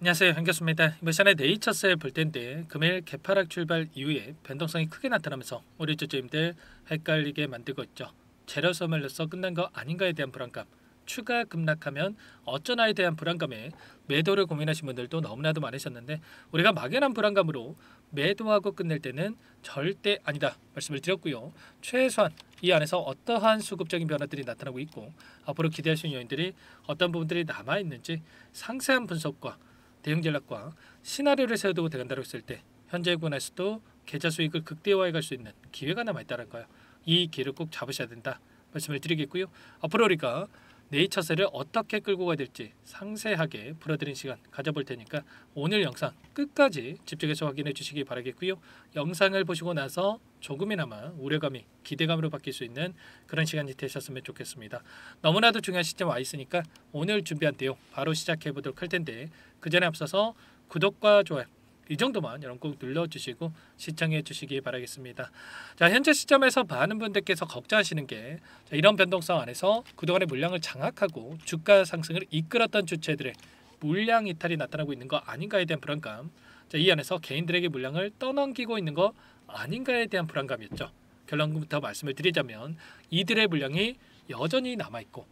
안녕하세요, 한교수입니다. 이번 시간에 네이처스를 볼 텐데 금일 개파락 출발 이후에 변동성이 크게 나타나면서 우리 주주님들 헷갈리게 만들고 있죠. 재료 소멸로서 끝난 거 아닌가에 대한 불안감, 추가 급락하면 어쩌나에 대한 불안감에 매도를 고민하신 분들도 너무나도 많으셨는데, 우리가 막연한 불안감으로 매도하고 끝낼 때는 절대 아니다 말씀을 드렸고요. 최소한 이 안에서 어떠한 수급적인 변화들이 나타나고 있고 앞으로 기대할 수 있는 요인들이 어떤 부분들이 남아있는지 상세한 분석과 대응 전략과 시나리오를 세워두고 들어간다고 했을 때 현재 구간에서도 계좌 수익을 극대화해 갈 수 있는 기회가 남아있다는 거예요. 이 기회를 꼭 잡으셔야 된다 말씀을 드리겠고요. 앞으로 우리가 네이처셀을 어떻게 끌고 가야 될지 상세하게 풀어드린 시간 가져볼 테니까 오늘 영상 끝까지 집중해서 확인해 주시기 바라겠고요. 영상을 보시고 나서 조금이나마 우려감이 기대감으로 바뀔 수 있는 그런 시간이 되셨으면 좋겠습니다. 너무나도 중요한 시점 와 있으니까 오늘 준비한 내용 바로 시작해 보도록 할 텐데, 그 전에 앞서서 구독과 좋아요 이 정도만 여러분 꼭 눌러주시고 시청해 주시기 바라겠습니다. 자, 현재 시점에서 많은 분들께서 걱정하시는 게, 이런 변동성 안에서 그동안의 물량을 장악하고 주가 상승을 이끌었던 주체들의 물량 이탈이 나타나고 있는 거 아닌가에 대한 불안감, 이 안에서 개인들에게 물량을 떠넘기고 있는 거 아닌가에 대한 불안감이었죠. 결론부터 말씀을 드리자면 이들의 물량이 여전히 남아있고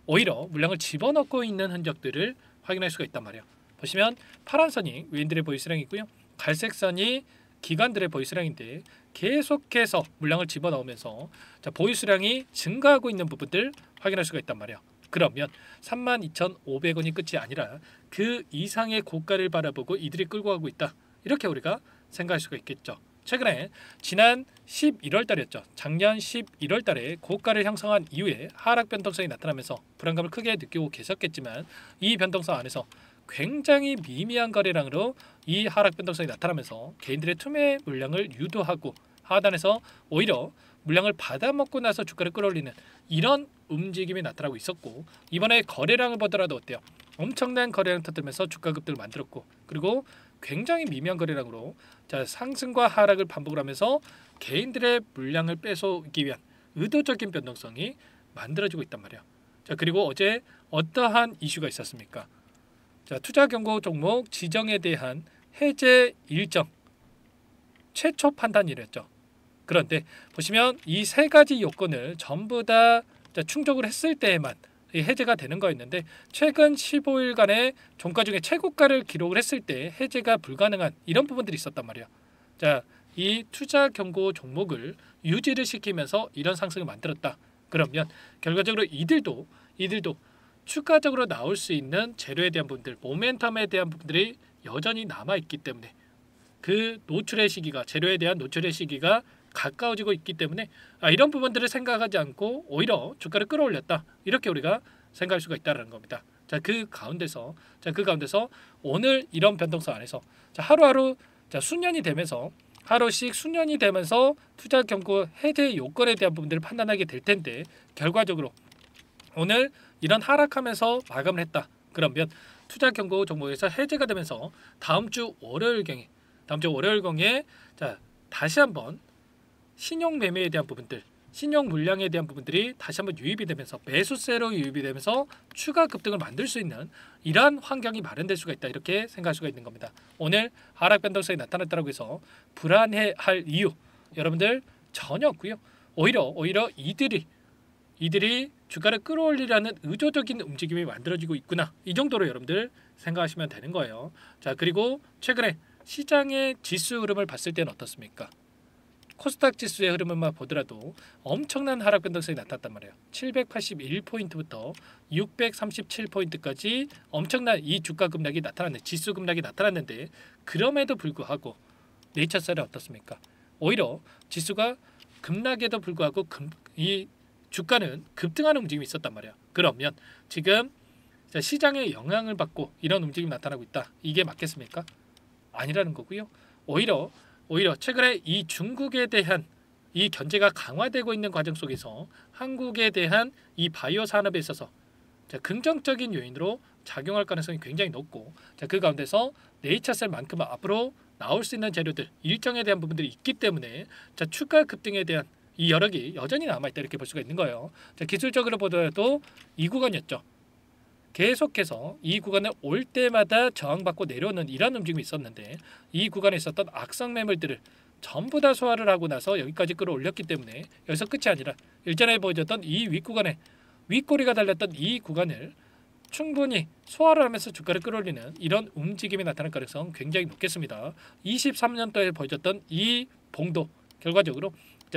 오히려 물량을 집어넣고 있는 흔적들을 확인할 수가 있단 말이에요. 보시면 파란 선이 외인들의 보유수량이 있고요. 갈색 선이 기관들의 보유수량인데 계속해서 물량을 집어넣으면서 보유수량이 증가하고 있는 부분들 확인할 수가 있단 말이에요. 그러면 32,500원이 끝이 아니라 그 이상의 고가를 바라보고 이들이 끌고 가고 있다, 이렇게 우리가 생각할 수가 있겠죠. 최근에 지난 11월 달이었죠. 작년 11월 달에 고가를 형성한 이후에 하락 변동성이 나타나면서 불안감을 크게 느끼고 계셨겠지만, 이 변동성 안에서 굉장히 미미한 거래량으로 이 하락 변동성이 나타나면서 개인들의 투매 물량을 유도하고 하단에서 오히려 물량을 받아먹고 나서 주가를 끌어올리는 이런 움직임이 나타나고 있었고, 이번에 거래량을 보더라도 어때요? 엄청난 거래량 터뜨리면서 주가 급등을 만들었고, 그리고 굉장히 미미한 거래량으로 상승과 하락을 반복을 하면서 개인들의 물량을 뺏어오기 위한 의도적인 변동성이 만들어지고 있단 말이에요. 그리고 어제 어떠한 이슈가 있었습니까? 투자 경고 종목 지정에 대한 해제 일정 최초 판단이랬죠. 그런데 보시면 이 세 가지 요건을 전부 다 충족을 했을 때에만 해제가 되는 거였는데, 최근 15일간의 종가 중에 최고가를 기록을 했을 때 해제가 불가능한 이런 부분들이 있었단 말이에요. 이 투자 경고 종목을 유지를 시키면서 이런 상승을 만들었다. 그러면 결과적으로 이들도 추가적으로 나올 수 있는 재료에 대한 부분들, 모멘텀에 대한 부분들이 여전히 남아있기 때문에 그 노출의 시기가, 재료에 대한 노출의 시기가 가까워지고 있기 때문에 이런 부분들을 생각하지 않고 오히려 주가를 끌어올렸다, 이렇게 우리가 생각할 수가 있다는 겁니다. 그 가운데서 오늘 이런 변동성 안에서 하루하루 수년이 되면서 하루씩 수년이 되면서 투자 경고 해제 요건에 대한 부분들을 판단하게 될 텐데, 결과적으로 오늘 이런 하락하면서 마감을 했다. 그러면 투자 경고 종목에서 해제가 되면서 다음 주 월요일경에 다시 한번 신용 매매에 대한 부분들, 신용 물량에 대한 부분들이 다시 한번 유입이 되면서 매수세로 유입이 되면서 추가 급등을 만들 수 있는 이러한 환경이 마련될 수가 있다, 이렇게 생각할 수가 있는 겁니다. 오늘 하락 변동성이 나타났다고 해서 불안해할 이유 여러분들 전혀 없고요. 오히려 이들이 주가를 끌어올리려는 의도적인 움직임이 만들어지고 있구나, 이 정도로 여러분들 생각하시면 되는 거예요. 그리고 최근에 시장의 지수 흐름을 봤을 때는 어떻습니까? 코스닥 지수의 흐름만 보더라도 엄청난 하락 변동성이 나타났단 말이에요. 781포인트부터 637포인트까지 엄청난 이 주가 급락이 나타났는데, 지수 급락이 나타났는데, 그럼에도 불구하고 네이처셀은 어떻습니까? 오히려 지수가 급락에도 불구하고 이 주가는 급등하는 움직임이 있었단 말이야. 그러면 지금 시장의 영향을 받고 이런 움직임이 나타나고 있다, 이게 맞겠습니까? 아니라는 거고요. 오히려 최근에 이 중국에 대한 이 견제가 강화되고 있는 과정 속에서 한국에 대한 이 바이오 산업에 있어서 긍정적인 요인으로 작용할 가능성이 굉장히 높고, 그 가운데서 네이처셀만큼 앞으로 나올 수 있는 재료들 일정에 대한 부분들이 있기 때문에 추가 급등에 대한 이 여력이 여전히 남아있다, 이렇게 볼 수가 있는 거예요. 기술적으로 보더라도 이 구간이었죠. 계속해서 이 구간을 올 때마다 저항받고 내려오는 이런 움직임이 있었는데 이 구간에 있었던 악성 매물들을 전부 다 소화를 하고 나서 여기까지 끌어올렸기 때문에 여기서 끝이 아니라 일전에 보여줬던 이 윗구간에 윗꼬리가 달렸던 이 구간을 충분히 소화를 하면서 주가를 끌어올리는 이런 움직임이 나타날 가능성 굉장히 높겠습니다. 23년도에 보여줬던 이 봉도 결과적으로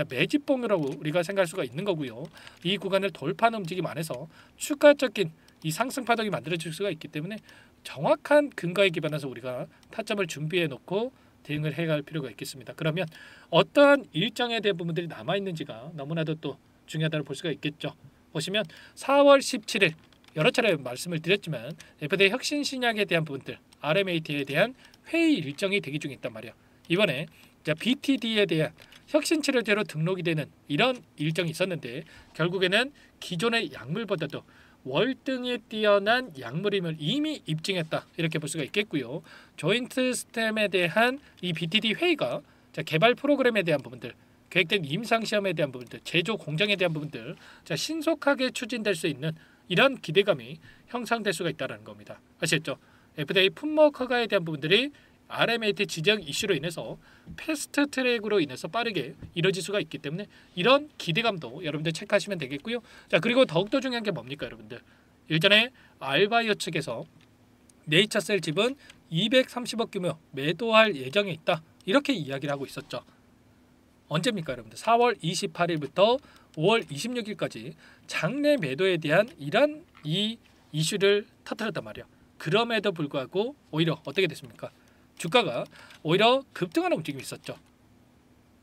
매집봉이라고 우리가 생각할 수가 있는 거고요. 이 구간을 돌파하는 움직임 안에서 추가적인 이 상승 파동이 만들어질 수가 있기 때문에 정확한 근거에 기반해서 우리가 타점을 준비해 놓고 대응을 해갈 필요가 있겠습니다. 그러면 어떠한 일정에 대한 부분들이 남아 있는지가 너무나도 또 중요하다고 볼 수가 있겠죠. 보시면 4월 17일 여러 차례 말씀을 드렸지만 FDA 혁신 신약에 대한 부분들 RMAT에 대한 회의 일정이 대기 중에 있단 말이야. 이번에 BTD에 대한 혁신 치료제로 등록이 되는 이런 일정이 있었는데 결국에는 기존의 약물보다도 월등히 뛰어난 약물임을 이미 입증했다 이렇게 볼 수가 있겠고요. 조인트 스템에 대한 이 BTD 회의가 개발 프로그램에 대한 부분들, 계획된 임상 시험에 대한 부분들, 제조 공정에 대한 부분들 신속하게 추진될 수 있는 이런 기대감이 형성될 수가 있다는 겁니다. 아시겠죠? FDA 품목 허가에 대한 부분들이 RMAT 지정 이슈로 인해서 패스트 트랙으로 인해서 빠르게 이뤄질 수가 있기 때문에 이런 기대감도 여러분들 체크하시면 되겠고요. 자, 그리고 더욱더 중요한 게 뭡니까, 여러분들? 일전에 알바이오 측에서 네이처셀 지분 230억 규모 매도할 예정에 있다. 이렇게 이야기를 하고 있었죠. 언제입니까, 여러분들? 4월 28일부터 5월 26일까지 장내 매도에 대한 이런 이 이슈를 터뜨렸단 말이야. 그럼에도 불구하고 오히려 어떻게 됐습니까? 주가가 오히려 급등하는 움직임이 있었죠.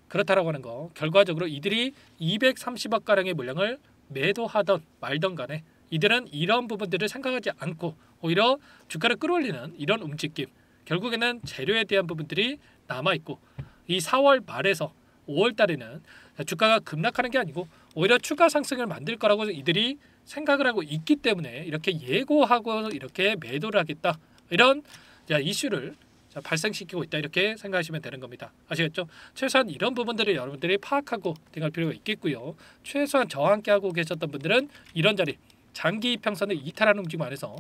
그렇다라고 하는 거 결과적으로 이들이 230억 가량의 물량을 매도하던 말던 간에 이들은 이런 부분들을 생각하지 않고 오히려 주가를 끌어올리는 이런 움직임, 결국에는 재료에 대한 부분들이 남아있고 이 4월 말에서 5월 달에는 주가가 급락하는 게 아니고 오히려 추가 상승을 만들 거라고 이들이 생각을 하고 있기 때문에 이렇게 예고하고 이렇게 매도를 하겠다 이런 이슈를 발생시키고 있다 이렇게 생각하시면 되는 겁니다. 아시겠죠? 최소한 이런 부분들을 여러분들이 파악하고 대응할 필요가 있겠고요. 최소한 저와 함께 하고 계셨던 분들은 이런 자리 장기 이평선을 이탈하는 움직임 안에서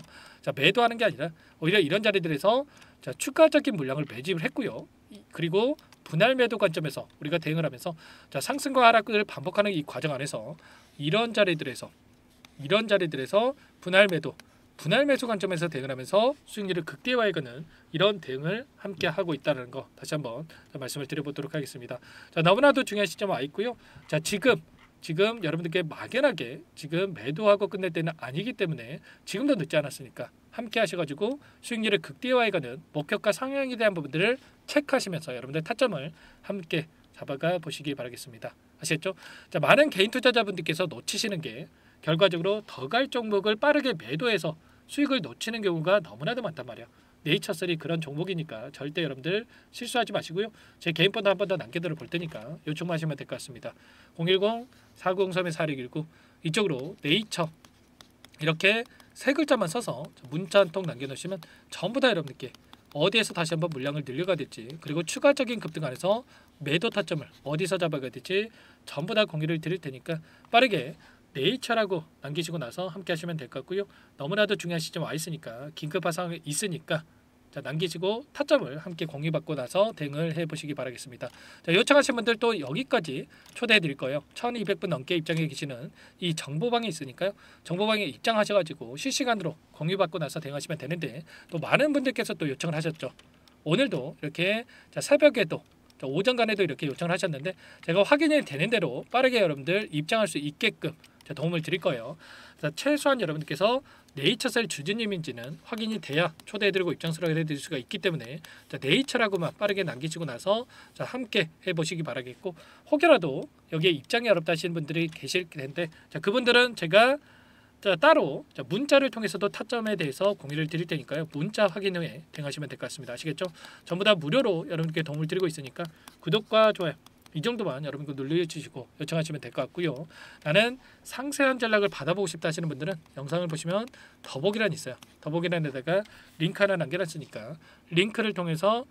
매도하는 게 아니라 오히려 이런 자리들에서 추가적인 물량을 매집을 했고요. 그리고 분할 매도 관점에서 우리가 대응을 하면서 상승과 하락을 반복하는 이 과정 안에서 이런 자리들에서 분할 매수 관점에서 대응을 하면서 수익률을 극대화해가는 이런 대응을 함께 하고 있다는 거 다시 한번 말씀을 드려보도록 하겠습니다. 너무나도 중요한 시점 와 있고요. 지금 여러분들께 막연하게 지금 매도하고 끝낼 때는 아니기 때문에 지금도 늦지 않았으니까 함께 하셔가지고 수익률을 극대화해가는 목표가 상향에 대한 부분들을 체크하시면서 여러분들 타점을 함께 잡아가 보시기 바라겠습니다. 아시겠죠? 많은 개인 투자자분들께서 놓치시는 게 결과적으로 더 갈 종목을 빠르게 매도해서 수익을 놓치는 경우가 너무나도 많단 말이야. 네이처셀이 그런 종목이니까 절대 여러분들 실수하지 마시고요. 제 개인 번호 한 번 더 남겨드려 볼 테니까 요청만 하시면 될 것 같습니다. 010-493-4619 이쪽으로 네이처 이렇게 세 글자만 써서 문자 한 통 남겨놓으시면 전부 다 여러분들께 어디에서 다시 한번 물량을 늘려가야 될지 그리고 추가적인 급등 안에서 매도 타점을 어디서 잡아가야 될지 전부 다 공유를 드릴 테니까 빠르게 네이처라고 남기시고 나서 함께 하시면 될 것 같고요. 너무나도 중요한 시점 와 있으니까 긴급한 상황이 있으니까 남기시고 타점을 함께 공유받고 나서 대응을 해보시기 바라겠습니다. 요청하신 분들 또 여기까지 초대해 드릴 거예요. 1200분 넘게 입장해 계시는 이 정보방에 있으니까요. 정보방에 입장하셔가지고 실시간으로 공유받고 나서 대응하시면 되는데 또 많은 분들께서 또 요청을 하셨죠. 오늘도 이렇게 새벽에도 오전간에도 이렇게 요청을 하셨는데 제가 확인이 되는 대로 빠르게 여러분들 입장할 수 있게끔 도움을 드릴 거예요. 최소한 여러분들께서 네이처셀 주주님인지는 확인이 돼야 초대해드리고 입장수락을 해드릴 수가 있기 때문에 네이처라고만 빠르게 남기시고 나서 함께 해보시기 바라겠고 혹여라도 여기에 입장이 어렵다 하시는 분들이 계실 텐데 그분들은 제가 따로 문자를 통해서도 타점에 대해서 공유를 드릴 테니까요. 문자 확인 후에 대응하시면 될 것 같습니다. 아시겠죠? 전부 다 무료로 여러분께 도움을 드리고 있으니까 구독과 좋아요 이 정도만 여러분들 눌러주시고 요청하시면 될 것 같고요. 나는 상세한 전략을 받아보고 싶다 하시는 분들은 영상을 보시면 더보기란이 있어요. 더보기란에다가 링크 하나 남겨놨으니까 링크를 통해서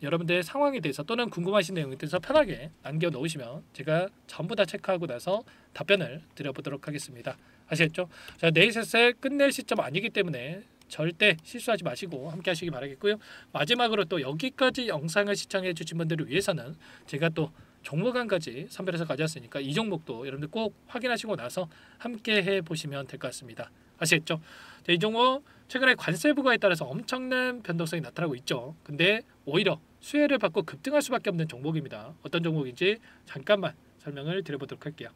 여러분들의 상황에 대해서 또는 궁금하신 내용에 대해서 편하게 남겨놓으시면 제가 전부 다 체크하고 나서 답변을 드려보도록 하겠습니다. 아시겠죠? 자, 네이처스의 끝낼 시점 아니기 때문에 절대 실수하지 마시고 함께 하시기 바라겠고요. 마지막으로 또 여기까지 영상을 시청해 주신 분들을 위해서는 제가 또 종목안까지 선별해서 가져왔으니까 이 종목도 여러분들 꼭 확인하시고 나서 함께 해보시면 될 것 같습니다. 아시겠죠? 자, 이 종목 최근에 관세 부과에 따라서 엄청난 변동성이 나타나고 있죠. 근데 오히려 수혜를 받고 급등할 수밖에 없는 종목입니다. 어떤 종목인지 잠깐만 설명을 드려보도록 할게요.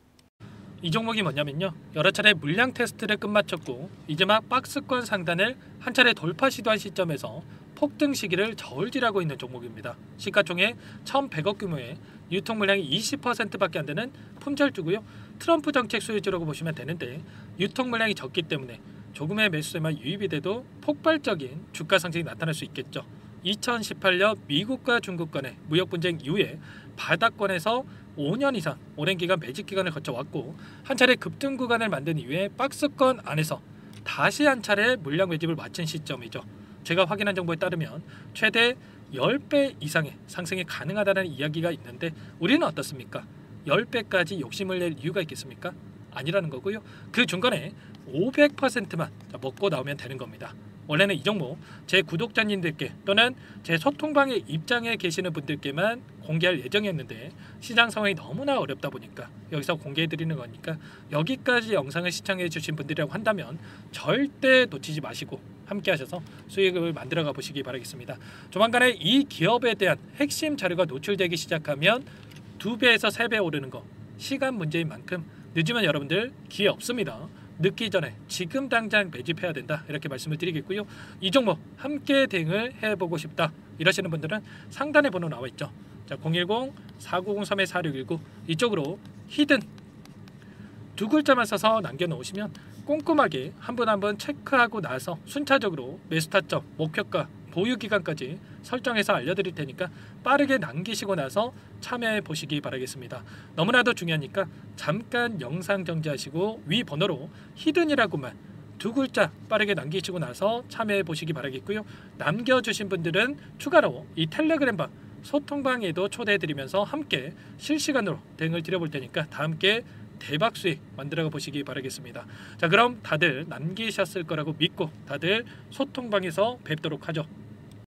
이 종목이 뭐냐면요, 여러 차례 물량 테스트를 끝마쳤고 이제 막 박스권 상단을 한 차례 돌파 시도한 시점에서 폭등 시기를 저울질하고 있는 종목입니다. 시가총액 1,100억 규모의 유통 물량이 20%밖에 안 되는 품절주고요. 트럼프 정책 수혜주라고 보시면 되는데 유통 물량이 적기 때문에 조금의 매수세만 유입이 돼도 폭발적인 주가 상승이 나타날 수 있겠죠. 2018년 미국과 중국 간의 무역 분쟁 이후에 바닥권에서 5년 이상 오랜 기간 매집 기간을 거쳐왔고 한 차례 급등 구간을 만든 이후에 박스권 안에서 다시 한 차례 물량 매집을 마친 시점이죠. 제가 확인한 정보에 따르면 최대 10배 이상의 상승이 가능하다는 이야기가 있는데 우리는 어떻습니까? 10배까지 욕심을 낼 이유가 있겠습니까? 아니라는 거고요. 그 중간에 500%만 먹고 나오면 되는 겁니다. 원래는 이 종목 제 구독자님들께 또는 제 소통방에 입장해 계시는 분들께만 공개할 예정이었는데 시장 상황이 너무나 어렵다 보니까 여기서 공개해 드리는 거니까 여기까지 영상을 시청해 주신 분들이라고 한다면 절대 놓치지 마시고 함께 하셔서 수익을 만들어 가 보시기 바라겠습니다. 조만간에 이 기업에 대한 핵심 자료가 노출되기 시작하면 2배에서 3배 오르는 거 시간 문제인 만큼 늦으면 여러분들 기회 없습니다. 늦기 전에 지금 당장 매집해야 된다 이렇게 말씀을 드리겠고요. 이 종목 함께 대응을 해보고 싶다 이러시는 분들은 상단에 번호 나와 있죠. 자, 010-4903-4619 이쪽으로 히든 두 글자만 써서 남겨놓으시면 꼼꼼하게 한 분 한 분 체크하고 나서 순차적으로 매수 타점, 목표가, 보유 기간까지 설정해서 알려드릴 테니까 빠르게 남기시고 나서 참여해 보시기 바라겠습니다. 너무나도 중요하니까 잠깐 영상 정지하시고 위 번호로 히든이라고만 두 글자 빠르게 남기시고 나서 참여해 보시기 바라겠고요. 남겨주신 분들은 추가로 이 텔레그램방 소통방에도 초대해드리면서 함께 실시간으로 대응을 드려볼 테니까 다 함께 대박 수익 만들어 보시기 바라겠습니다. 자, 그럼 다들 남기셨을 거라고 믿고 다들 소통방에서 뵙도록 하죠.